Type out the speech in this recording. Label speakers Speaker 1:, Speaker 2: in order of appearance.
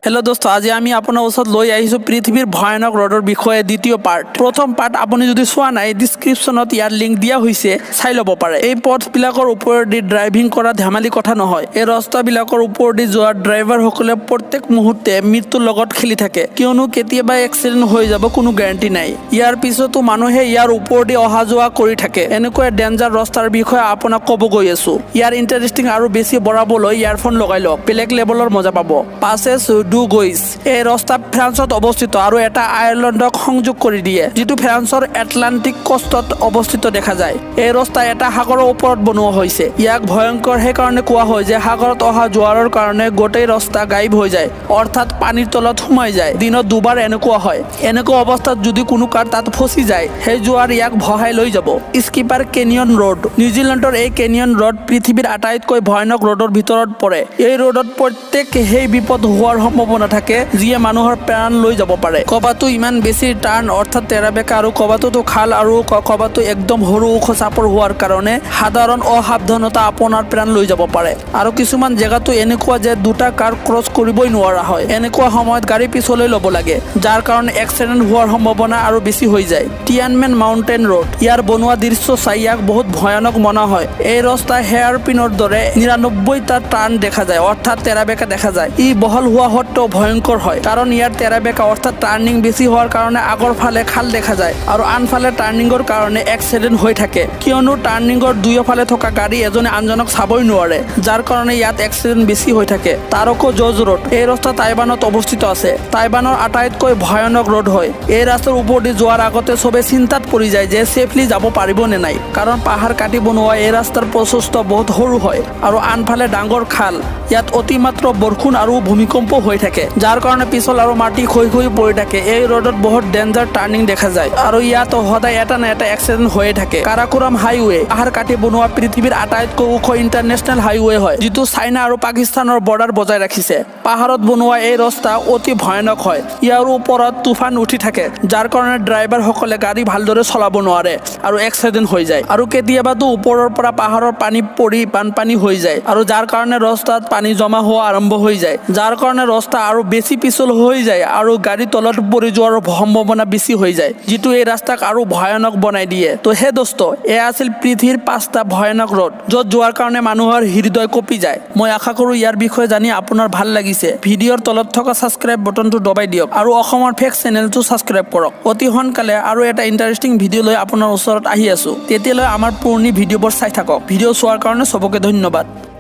Speaker 1: Hello दोस्तों, आज আমি আপোনাৰ ওচৰত লৈ আহিছোঁ পৃথিৱীৰ ভয়ানক ৰ'দৰ বিষয়ে দ্বিতীয় পাৰ্ট। প্ৰথম পাৰ্ট আপুনি যদি চোৱা নাই, ডিছক্ৰিপশ্যনত ইয়াৰ লিংক দিয়া হৈছে, চাই ল'ব পাৰে। এই পথবিলাকৰ ওপৰেদি ড্ৰাইভিং কৰা ধেমালি কথা নহয়। এই ৰাস্তাবিলাকৰ ওপৰেদি যোৱা ড্ৰাইভাৰসকলে প্ৰত্যেক মুহূৰ্তে মৃত্যুৰ লগত খেলি থাকে, কিয়নো কেতিয়াবা এক্সিডেণ্ট হৈ যাব কোনো গেৰাণ্টি নাই। ইয়াৰ পিছতো মানুহে ইয়াৰ ওপৰেদি অহা যোৱা কৰি থাকে। এনেকুৱা ডেঞ্জাৰ ৰাস্তাৰ বিষয়ে আপোনাক ক'ব গৈ আছোঁ। ইয়াৰ ইণ্টাৰেষ্টিং আৰু বেছি বঢ়াবলৈ ইয়াৰফোন লগাই লওক, বেলেগ লেভেলৰ মজা পাব। পাছেছ ডু গৈছ। এই ৰাস্তা ফ্ৰান্সত অৱস্থিত আৰু এটা আয়াৰলেণ্ডক সংযোগ কৰি দিয়ে, যিটো ফ্ৰান্সৰ এটলাণ্টিক কষ্টত অৱস্থিত দেখা যায়। এই ৰাস্তা এটা সাগৰৰ ওপৰত বনোৱা হৈছে। ইয়াক ভয়ংকৰ সেইকাৰণে কোৱা হয় যে সাগৰত অহা জোৱাৰৰ কাৰণে গোটেই ৰাস্তা গায়ব হৈ যায়, অৰ্থাৎ পানীৰ তলত সোমাই যায়। দিনত দুবাৰ এনেকুৱা হয়। এনেকুৱা অৱস্থাত যদি কোনো কাৰ তাত ফচি যায়, সেই জোৱাৰ ইয়াক ভহাই লৈ যাব। Skipper canyon road. নিউজিলেণ্ডৰ এই কেনিয়ন ৰ'ড পৃথিৱীৰ আটাইতকৈ ভয়ানক ৰ'ডৰ ভিতৰত পৰে। এই ৰ'ডত প্ৰত্যেক সেই বিপদ হোৱাৰ সম্ভাৱনা থাকে যিয়ে মানুহৰ প্ৰাণ লৈ যাব পাৰে। কবাতো ইমান বেছি টাৰ্ণ অৰ্থাৎ তেৰাবেকা আৰু কবাতো খাল আৰু কবাতো একদম সৰু ওখ চাপৰ হোৱাৰ কাৰণে সাধাৰণ অসাৱধানতা আপোনাৰ প্ৰাণ লৈ যাব পাৰে। আৰু কিছুমান জেগাতো এনেকুৱা যে দুটা কাৰ ক্ৰছ কৰিবই নোৱাৰা হয়। এনেকুৱা সময়ত গাড়ী পিছলৈ ল'ব লাগে, যাৰ কাৰণে এক্সিডেণ্ট হোৱাৰ সম্ভাৱনা আৰু বেছি হৈ যায়। Tianmen mountain road. ইয়াৰ বনোৱা দৃশ্য চাই ইয়াক বহুত ভয়ানক মনা হয়। এই ৰাস্তা হেয়াৰ পিনৰ দৰে ৯৯টা টাৰ্ণ দেখা যায়, অৰ্থাৎ তেৰাবেকা দেখা যায়। ই বহল হোৱা সত্ত্বেও ভয়ংকৰ হয়, কাৰণ ইয়াৰ তেৰাবেকা অৰ্থাৎ টাৰ্ণিং বেছি হোৱাৰ কাৰণে আগৰ ফালে খাল দেখা যায় আৰু আনফালে টাৰ্ণিঙৰ কাৰণে এক্সিডেণ্ট হৈ থাকে, কিয়নো টাৰ্ণিঙৰ দুয়োফালে থকা গাড়ী এজনে আনজনক চাবই নোৱাৰে, যাৰ কাৰণে ইয়াত এক্সিডেণ্ট বেছি হৈ থাকে। তাৰকো জৰ্জ ৰোড। এই ৰাস্তা টাইৱানত অৱস্থিত আছে। টাইৱানৰ আটাইতকৈ ভয়ানক ৰোড হয়। এই ৰাস্তাৰ ওপৰেদি যোৱাৰ আগতে চবে চিন্তাত পৰি যায় যে ছেফলি যাব পাৰিব নে নাই, কাৰণ পাহাৰ কাটি বনোৱা এই ৰাস্তাৰ প্ৰশস্ত বহুত সৰু হয় আৰু আনফালে ডাঙৰ খাল। ইয়াত অতিমাত্ৰ বৰষুণ আৰু ভূমিকম্প হৈ থাকে, যাৰ কাৰণে পিছল আৰু মাটি ক্ষয় পৰি থাকে। এই ৰোডত বহুত ডেঞ্জাৰ টাৰ্ণিং দেখা যায় আৰু ইয়াত সদায় এটা না এটা এক্সিডেণ্ট হৈয়ে থাকে। কাৰাকোৰাম হাইৱে। পাহাৰ কাটি বনোৱা পৃথিৱীৰ আটাইতকৈ ওখ ইণ্টাৰনেশ্যনেল হাইৱে হয়, যিটো চাইনা আৰু পাকিস্তানৰ বৰ্ডাৰ বজাই ৰাখিছে। পাহাৰত বনোৱা এই ৰাস্তা অতি ভয়ানক হয়। ইয়াৰ ওপৰত তুফান উঠি থাকে, যাৰ কাৰণে ড্ৰাইভাৰসকলে গাড়ী ভালদৰে চলাব নোৱাৰে আৰু এক্সিডেণ্ট হৈ যায়। আৰু কেতিয়াবাতো ওপৰৰ পৰা পাহাৰৰ পানী পৰি বানপানী হৈ যায় আৰু যাৰ কাৰণে ৰাস্তাত পানী জমা হোৱা আৰম্ভ হৈ যায়, যাৰ কাৰণে ৰাস্তা আৰু বেছি পিছল হৈ যায় আৰু গাড়ী তলত পৰি যোৱাৰ সম্ভাৱনা বেছি হৈ যায়, যিটো এই ৰাস্তাক আৰু ভয়ানক বনাই দিয়ে। তো হে দোস্ত, এয়া আছিল পৃথিৱীৰ ৫টা ভয়ানক ৰোড, য'ত যোৱাৰ কাৰণে মানুহৰ হৃদয় কঁপি যায়। মই আশা কৰোঁ ইয়াৰ বিষয়ে জানি আপোনাৰ ভাল লাগিছে। ভিডিঅ'ৰ তলত থকা ছাবস্ক্ৰাইব বটনটো দবাই দিয়ক আৰু অসমৰ ফেক চেনেলটো ছাবস্ক্ৰাইব কৰক। অতি সোনকালে আৰু এটা ইণ্টাৰেষ্টিং ভিডিঅ' লৈ আপোনাৰ ওচৰত আহি আছোঁ। তেতিয়ালৈ আমাৰ পুৰণি ভিডিঅ'বোৰ চাই থাকক। ভিডিঅ' চোৱাৰ কাৰণে চবকে ধন্যবাদ।